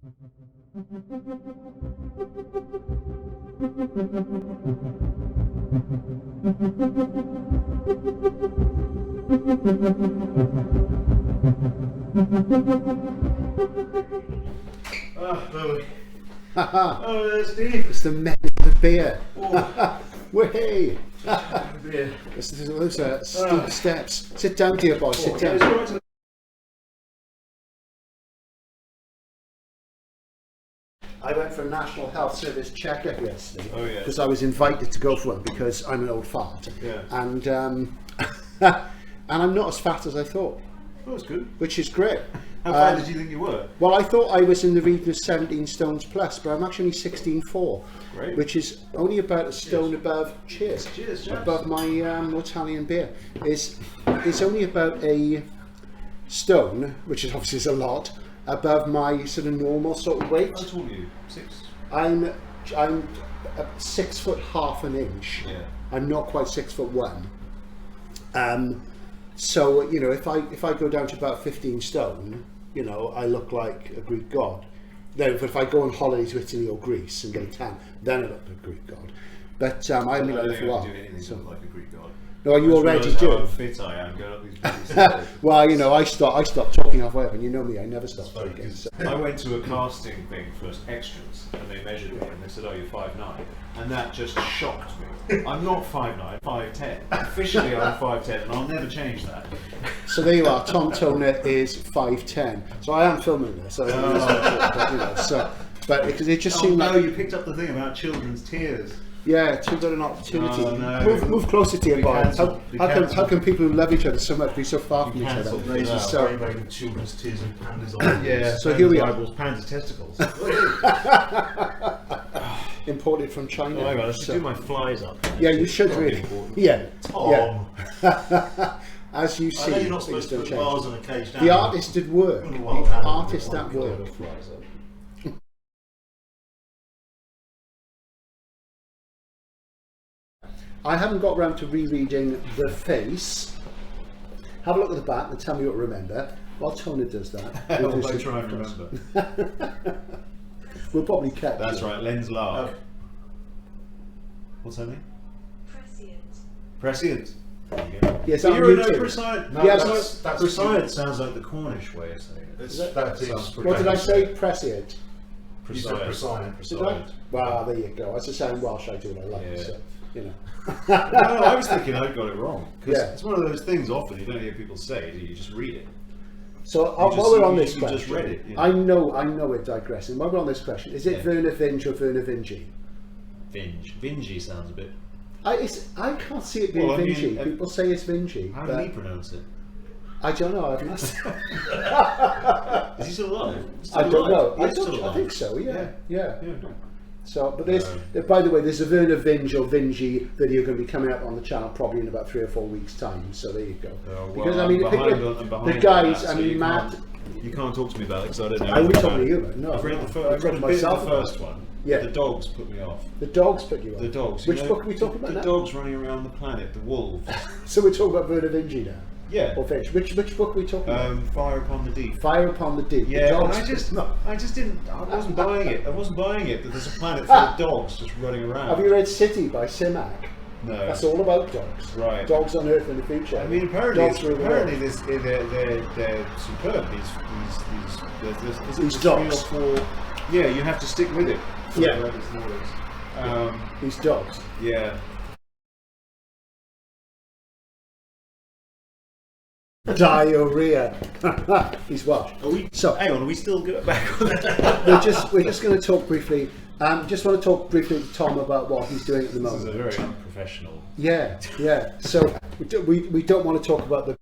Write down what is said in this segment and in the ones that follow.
Lovely. Oh, there's Steve. It's the men of the beer. Oh. Way. Beer. Those are steep steps. Sit down, dear boy. Sit down. I went for a National Health Service checkup yesterday because I was invited to go for one because I'm an old fart. Yeah. And and I'm not as fat as I thought. Oh, that's good. Which is great. How fat did you think you were? Well, I thought I was in the region of 17 stones plus, but I'm actually 16.4. Great. Which is only about a stone above. Cheers. Cheers, chaps. Above my Italian beer. It's only about a stone, which is obviously a lot, above my sort of normal sort of weight. How tall are you? 6? I'm 6 foot half an inch. Yeah. I'm not quite 6'1". So you know, if I go down to about 15 stone, you know, I look like a Greek god. Then, if I go on holiday to Italy or Greece and get a tan, then I look like a Greek god. But I haven't been like that for a while. Do anything so. Like a Greek god. No, you already do. How fit I am going up these stairs. Well, you know, I stopped talking halfway up, and you know me, I never stop talking. So. I went to a casting thing for extras, and they measured me, and they said, "Oh, you're 5'9", and that just shocked me. I'm not 5'9", 5'10". Officially, I'm 5'10", and I'll never change that. So there you are. Tom Toner is 5'10". So I am filming this. But you know, so, but because it just seemed like you picked up the thing about children's tears. Yeah, too good an opportunity. Oh, no. Move closer to your boy. How can people who love each other so much be so far from each other? So children's tears and pandas on. Yeah. So here we are. Pandas testicles. Imported from China. Oh my God, I should do my flies up. Yeah, you should really. Yeah. Tom. Yeah. As you see, I know you're not supposed to put bars on a cage down. The artist did work. The artist at work. I haven't got round to rereading The Face. Have a look at the back and tell me what to remember. While Toner does that, I'll try and remember. We'll probably cut. That's right, Len's Lark. What's her name? Prescient. Yes, so you're no Prescient. No, yes, that's Prescient sounds like the Cornish way of saying it. What did I say? Prescient. Prescient. Well, there you go. As I say in Welsh, I do what I like. Yeah. So, you know. No, I was thinking I got it wrong because it's one of those things. Often you don't hear people say, you just read it. So while we're on this question, just read it, you know. I know we're digressing. While we're on this question, is it Vernor Vinge or Vernor Vinge? Vinge sounds a bit. I can't see it being Vinge. People say it's Vinge. How do you pronounce it? I don't know. I've asked. Is he still alive? I don't know. I think so. Yeah. So, but there's, by the way, there's a Vernor Vinge or Vinge video going to be coming up on the channel probably in about 3 or 4 weeks' time. So there you go. Because I mean, the guys, I mean, Matt. You can't talk to me about it because I don't know. I will talk to you. No, I've read the first one. Yeah. The dogs put me off. The dogs put you off. The dogs. Which book are we talking about now? The dogs running around the planet, the wolves. So we're talking about Vernor Vinge now. Yeah. Or Finch. Which book are we talking about? Fire Upon the Deep. Fire Upon the Deep. Yeah, I wasn't buying it. I wasn't buying it that there's a planet full of dogs just running around. Have you read City by Simak? No. That's all about dogs. Right. Dogs on Earth in the future. I mean, apparently they're superb. These dogs. 3 or 4. Yeah, you have to stick with it. Yeah. These dogs. Yeah. Diarrhea. He's Welsh. Hang on, are we still back on that? we're just going to talk briefly. Just want to talk briefly to Tom about what he's doing at the moment. This is a very unprofessional. Yeah. So we don't want to talk about the.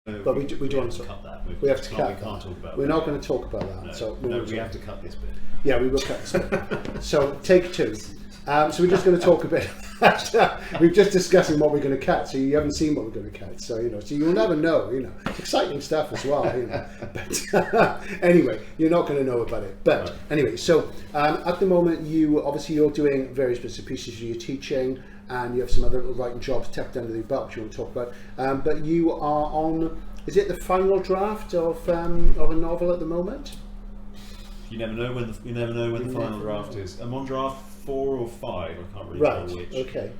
But we do want to cut that. We have to cut. We can't talk about it. We're not going to talk about that. No, so we have to cut this bit. Yeah, we will cut this bit. So take 2. So we're just going to talk a bit. We're just discussing what we're going to cut. So you haven't seen what we're going to cut. So so you'll never know. Exciting stuff as well. But anyway, you're not going to know about it. But anyway, so at the moment, you're doing various bits and pieces. You're teaching, and you have some other writing jobs tucked under the belt which you want to talk about. But you are on Is it the final draft of a novel at the moment? You never know when the final draft is. I'm on draft 4 or 5. I can't really tell which. Okay.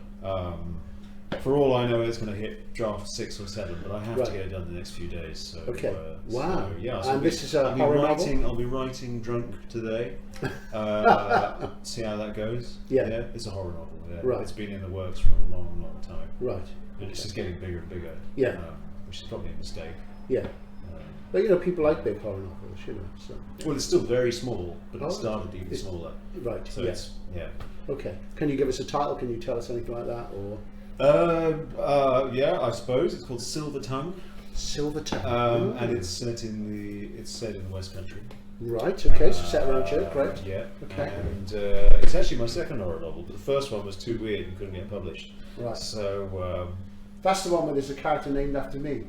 For all I know, it's going to hit draft 6 or 7, but I have to get it done in the next few days. So, okay. Wow. So, yeah. So and this is a horror novel? I'll be writing drunk today. See how that goes. Yeah. It's a horror novel. Yeah. Right. It's been in the works for a long, long time. Right. But it's just getting bigger and bigger. Yeah. Which is probably a mistake. Yeah. But you know, people like big horror novels, you know. So. Well, it's still very small, but it started even smaller. Right. So yes. Okay. Can you give us a title? Can you tell us anything like that, or? Yeah, I suppose it's called Silvertongue. Silvertongue. And it's set in the West Country. Right. Okay. So set around here. Great. Yeah. Okay. And it's actually my second horror novel, but the first one was too weird and couldn't get published. Right. So that's the one where there's a character named after me.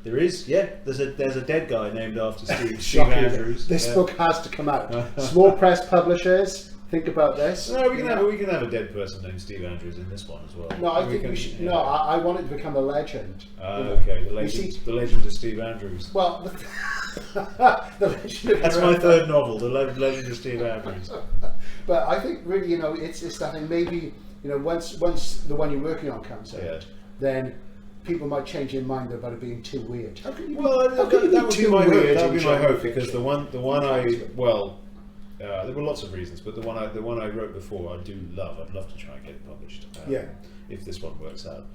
There is, yeah. There's a dead guy named after Steve Andrews. This book has to come out. Small press publishers, think about this. No, we can have a dead person named Steve Andrews in this one as well. No, I think we should. Yeah. No, I want it to become a legend. Okay, the legend of Steve Andrews. Well, the legend of that's my third novel, the legend of Steve Andrews. But I think really, you know, it's that thing. Maybe, you know, once the one you're working on comes out, then people might change their mind about it being too weird. How can you that would be my hope. That would be my hope, because the one there were lots of reasons, but the one I wrote before I do love. I'd love to try and get it published. If this one works out.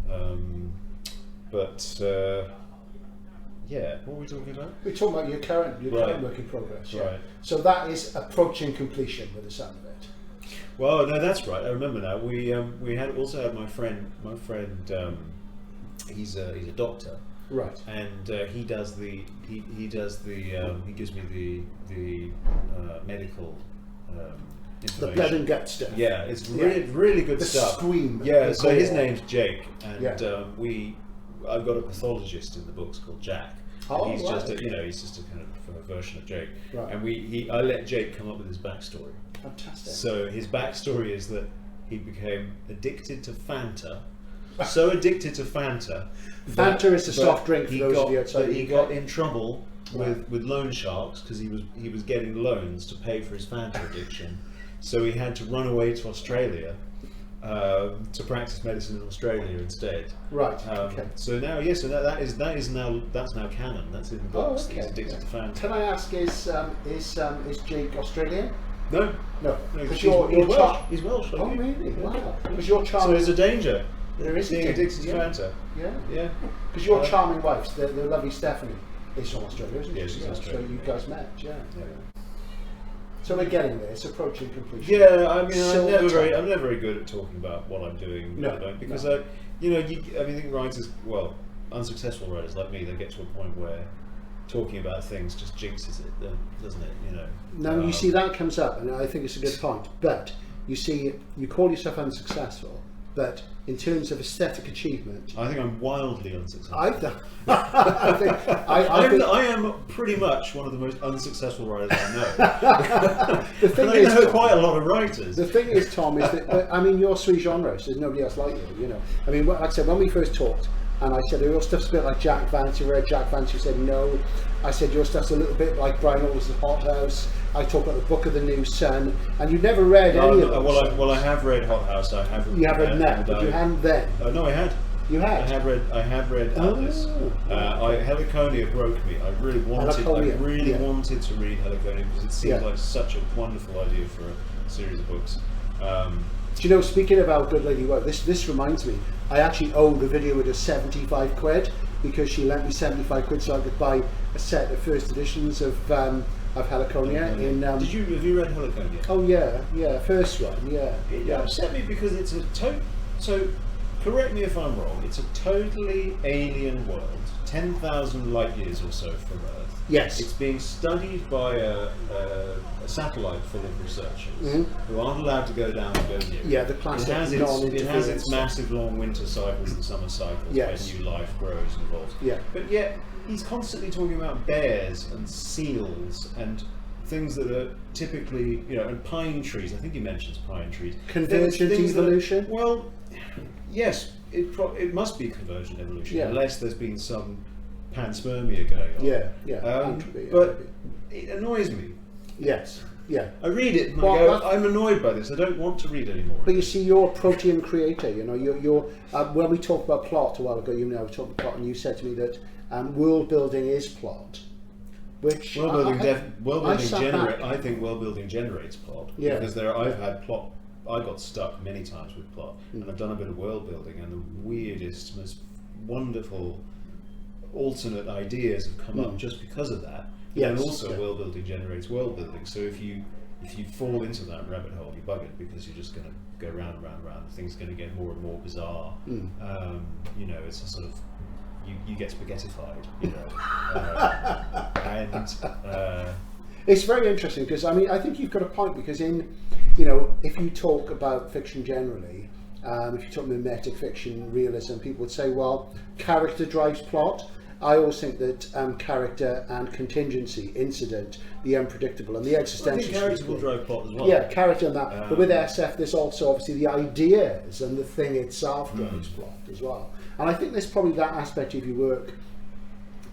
What were we talking about? We're talking about your current work in progress. Yeah. Right. So that is approaching completion with the sound of it. Well, no, that's right. I remember now. We also had my friend. He's a doctor, right? And he gives me the medical information. The blood and gut stuff. Yeah, it's really good stuff. The scream. Yeah. So his name's Jake, and I've got a pathologist in the books called Jack. Oh, he's right. he's just a kind of version of Jake. Right. And I let Jake come up with his backstory. Fantastic. So his backstory is that he became addicted to Fanta. So addicted to Fanta. Fanta is a soft drink for those of you outside. He got in trouble with loan sharks because he was getting loans to pay for his Fanta addiction. So he had to run away to Australia to practice medicine in Australia instead. Right. Okay. So now, that's now canon. That's in the books. He's addicted to Fanta. Can I ask, is Jake Australian? No. Because he's Welsh. Oh, really? Wow. Because you're charming. So there's a danger. There is being addicted to Fanta. Yeah. Because your charming wife, the lovely Stephanie, is from Australia, isn't she? Yeah, she's Australian. So you guys met, yeah. So we're getting there. It's approaching completion. Yeah, I mean, I'm never very good at talking about what I'm doing. Because I think writers, unsuccessful writers like me, they get to a point where talking about things just jinxes it, doesn't it? You know. Now you see that comes up, and I think it's a good point. But you see, you call yourself unsuccessful, but in terms of aesthetic achievement, I think I'm wildly unsuccessful. I am pretty much one of the most unsuccessful writers I know. The thing I know quite a lot of writers. The thing is, Tom, is that you're sui generis. There's nobody else like you. You know, I mean, like I said, when we first talked, and I said your stuff's a bit like Jack Vance. You read Jack Vance? You said no. I said your stuff's a little bit like Brian Aldiss' Hot House. I talked about the Book of the New Sun, and you'd never read any of those. Well, I have read Hot House. I have. You haven't now, but you hadn't then. No, I had. You had. I have read Aldiss. Heliconia broke me. I really wanted to read Heliconia because it seemed like such a wonderful idea for a series of books. Do you know, speaking of our good lady work, this reminds me, I actually owe the video with her 75 quid because she lent me 75 quid so I could buy a set of first editions of Heliconia. Have you read Heliconia? Oh yeah, first one, yeah. It upset me because it's so correct me if I'm wrong, it's a totally alien world, 10,000 light years or so from Earth. Yes. It's being studied by a satellite full of researchers who aren't allowed to go down and go near it. Yeah, the classic it has its massive long winter cycles and summer cycles where new life grows and evolves. Yeah. But yet, he's constantly talking about bears and seals and things that are typically, and pine trees. I think he mentions pine trees. Convergent evolution? Yes, it must be convergent evolution, unless there's been some panspermia going on. Yeah. But it annoys me. Yes. Yeah. I read it and I go, I'm annoyed by this. I don't want to read anymore. But you see, you're a protein creator. You know, you're when we talked about plot a while ago, you know, we talked about plot, and you said to me that world building is plot. Which I think world building generates plot. Yeah. Because I've had plot. I got stuck many times with plot, and I've done a bit of world building, and the weirdest, most wonderful alternate ideas have come up just because of that. Yes, and also world building generates world building. So if you fall into that rabbit hole, you bug it, because you're just going to go round and round and round. Things are going to get more and more bizarre. You know, it's a sort of you get spaghettified. You know, it's very interesting, because I mean, I think you've got a point, because you know, if you talk about fiction generally, if you talk mimetic fiction, realism, people would say, well, character drives plot. I always think that character and contingency, incident, the unpredictable and the existential. I think character will drive plot as well. Yeah, character and that. But with SF, there's also obviously the ideas and the thing itself drives plot as well. And I think there's probably that aspect of your work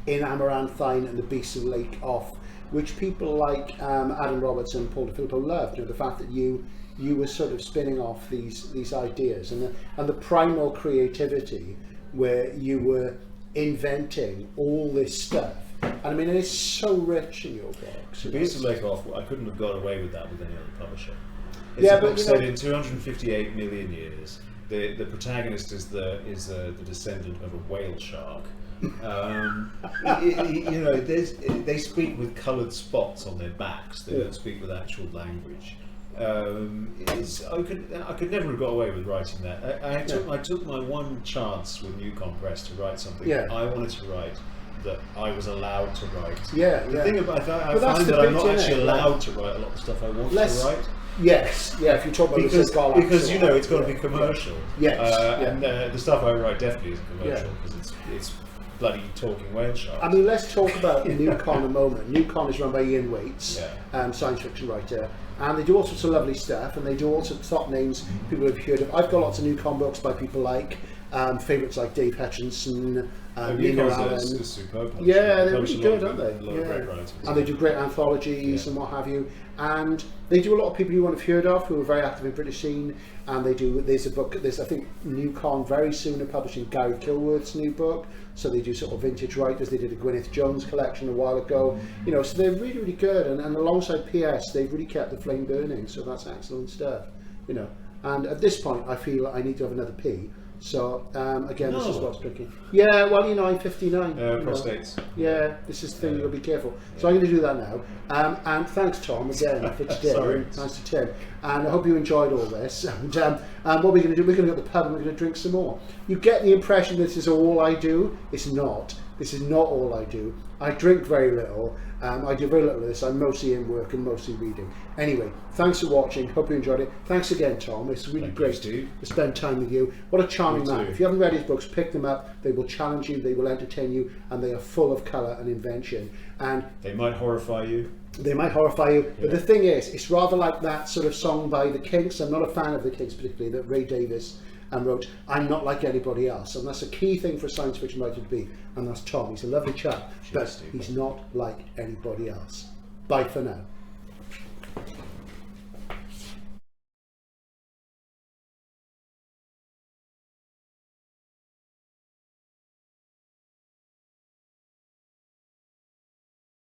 in Amaranthine and the Beasts of Lake Off, which people like Adam Roberts and Paul DeFilippo loved. You know, the fact that you were sort of spinning off these ideas and the primal creativity where you were inventing all this stuff. And I mean, it's so rich in your books. The Beasts of Lake Off, I couldn't have got away with that with any other publisher. It's a book set in 258 million years. The protagonist is the descendant of a whale shark. You know, they speak with coloured spots on their backs. They don't speak with actual language. I could never have got away with writing that. I took my one chance with Newcom Press to write something I wanted to write, that I was allowed to write. The thing about I find that I'm not actually allowed to write a lot of stuff I want to write. Yes, yeah. If you talk about because you know it's got to be commercial. Yes, and the stuff I write definitely isn't commercial, because it's bloody talking whale sharks. I mean, let's talk about Newcon a moment. Newcon is run by Ian Waits, science fiction writer, and they do all sorts of lovely stuff, and they do all sorts of top names people have heard of. I've got lots of Newcon books by people like favourites like Dave Hutchinson, Nina Allen. Superb. Yeah, they're really good, aren't they? A lot of great writers. And they do great anthologies and what have you. And they do a lot of people you won't have heard of who are very active in British scene. And there's I think Newcon very soon are publishing Gary Kilworth's new book. So they do sort of vintage writers. They did a Gwyneth Jones collection a while ago. You know, so they're really, really good. And alongside PS, they've really kept the flame burning. So that's excellent stuff. You know, and at this point, I feel I need to have another pee. So again, this is what's tricky. Yeah, well, you know, I'm 59. Prostates. Yeah, this is the thing. You'll be careful. So I'm going to do that now. And thanks, Tom, again for today. Sorry. Thanks to Tim. And I hope you enjoyed all this. And what we're going to do, we're going to go to the pub and we're going to drink some more. You get the impression this is all I do. It's not. This is not all I do. I drink very little. I do very little of this. I'm mostly in work and mostly reading. Anyway, thanks for watching. Hope you enjoyed it. Thanks again, Tom. It's really great to spend time with you. What a charming man. If you haven't read his books, pick them up. They will challenge you, they will entertain you, and they are full of colour and invention. And they might horrify you. They might horrify you, but the thing is, it's rather like that sort of song by the Kinks. I'm not a fan of the Kinks particularly, that Ray Davies wrote, I'm not like anybody else. And that's a key thing for a science fiction writer to be. And that's Tom. He's a lovely chap, but he's not like anybody else. Bye for now.